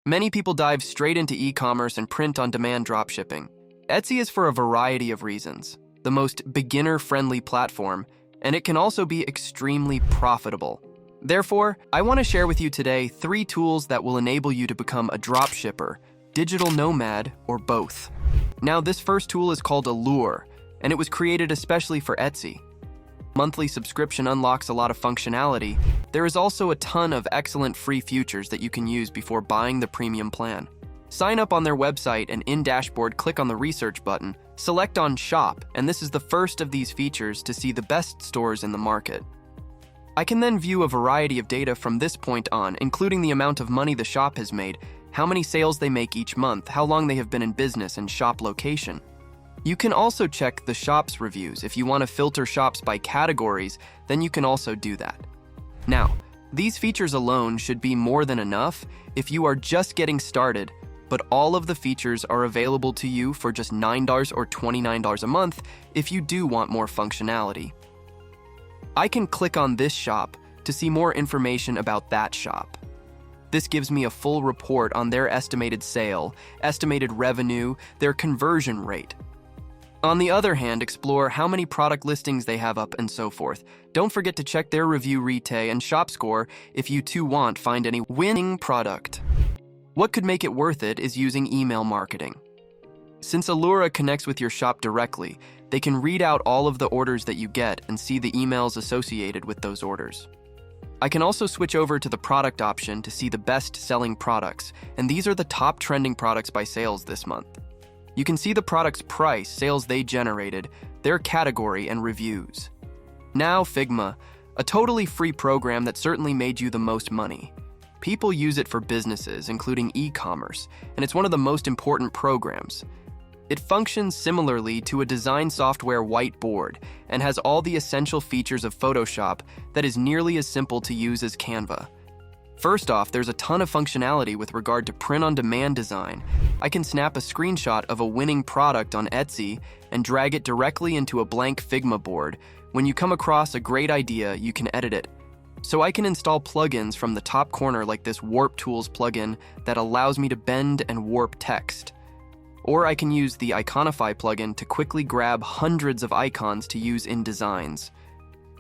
Many people dive straight into e-commerce and print-on-demand dropshipping. Etsy is for a variety of reasons, the most beginner-friendly platform, and it can also be extremely profitable. Therefore, I want to share with you today 3 tools that will enable you to become a dropshipper, digital nomad, or both. Now, this first tool is called Alura, and it was created especially for Etsy. Monthly subscription unlocks a lot of functionality. There is also a ton of excellent free features that you can use before buying the premium plan. Sign up on their website and in dashboard, click on the research button, select on shop, and this is the first of these features to see the best stores in the market. I can then view a variety of data from this point on, including the amount of money the shop has made, how many sales they make each month, how long they have been in business, and shop location. You can also check the shop's reviews. If you want to filter shops by categories, then you can also do that. Now, these features alone should be more than enough if you are just getting started, but all of the features are available to you for just $9 or $29 a month if you do want more functionality. I can click on this shop to see more information about that shop. This gives me a full report on their estimated sale, estimated revenue, their conversion rate. On the other hand, explore how many product listings they have up and so forth. Don't forget to check their review rate and shop score if you too want find any winning product. What could make it worth it is using email marketing. Since Alura connects with your shop directly, they can read out all of the orders that you get and see the emails associated with those orders. I can also switch over to the product option to see the best-selling products, and these are the top trending products by sales this month. You can see the product's price, sales they generated, their category, and reviews. Now Figma, a totally free program that certainly made you the most money. People use it for businesses, including e-commerce, and it's one of the most important programs. It functions similarly to a design software whiteboard and has all the essential features of Photoshop that is nearly as simple to use as Canva. First off, there's a ton of functionality with regard to print-on-demand design. I can snap a screenshot of a winning product on Etsy and drag it directly into a blank Figma board. When you come across a great idea, you can edit it. So I can install plugins from the top corner like this Warp Tools plugin that allows me to bend and warp text. Or I can use the Iconify plugin to quickly grab hundreds of icons to use in designs.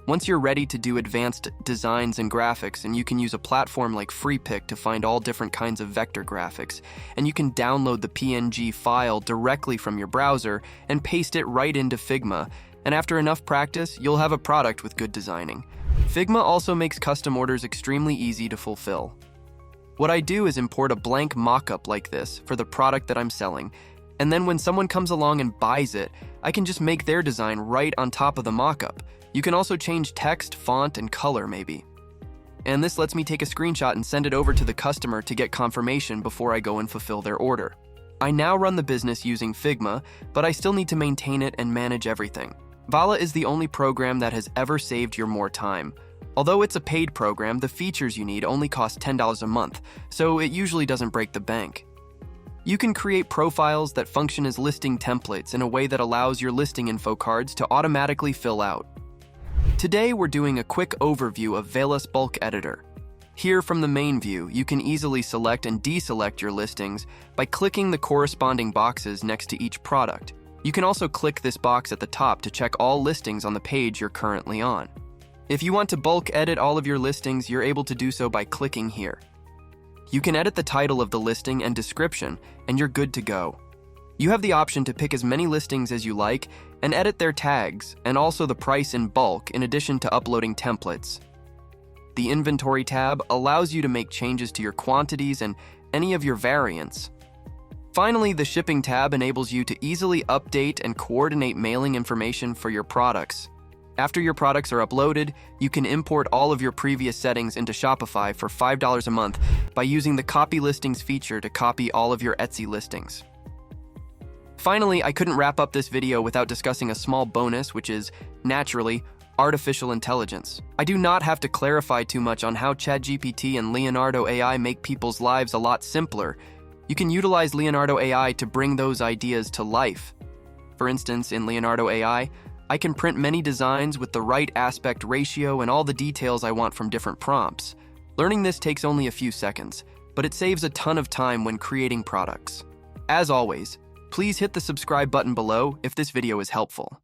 Once you're ready to do advanced designs and graphics, and you can use a platform like FreePic to find all different kinds of vector graphics, and you can download the PNG file directly from your browser and paste it right into Figma, and after enough practice, you'll have a product with good designing. Figma also makes custom orders extremely easy to fulfill. What I do is import a blank mock-up like this for the product that I'm selling, and then when someone comes along and buys it, I can just make their design right on top of the mock-up. You can also change text, font, and color maybe. And this lets me take a screenshot and send it over to the customer to get confirmation before I go and fulfill their order. I now run the business using Figma, but I still need to maintain it and manage everything. Vela is the only program that has ever saved you more time. Although it's a paid program, the features you need only cost $10 a month, so it usually doesn't break the bank. You can create profiles that function as listing templates in a way that allows your listing info cards to automatically fill out. Today, we're doing a quick overview of Vela's bulk editor. Here from the main view, you can easily select and deselect your listings by clicking the corresponding boxes next to each product. You can also click this box at the top to check all listings on the page you're currently on. If you want to bulk edit all of your listings, you're able to do so by clicking here. You can edit the title of the listing and description, and you're good to go. You have the option to pick as many listings as you like and edit their tags and also the price in bulk in addition to uploading templates. The inventory tab allows you to make changes to your quantities and any of your variants. Finally, the shipping tab enables you to easily update and coordinate mailing information for your products. After your products are uploaded, you can import all of your previous settings into Shopify for $5 a month by using the Copy Listings feature to copy all of your Etsy listings. Finally, I couldn't wrap up this video without discussing a small bonus, which is, naturally, artificial intelligence. I do not have to clarify too much on how ChatGPT and Leonardo AI make people's lives a lot simpler. You can utilize Leonardo AI to bring those ideas to life. For instance, in Leonardo AI, I can print many designs with the right aspect ratio and all the details I want from different prompts. Learning this takes only a few seconds, but it saves a ton of time when creating products. As always, please hit the subscribe button below if this video is helpful.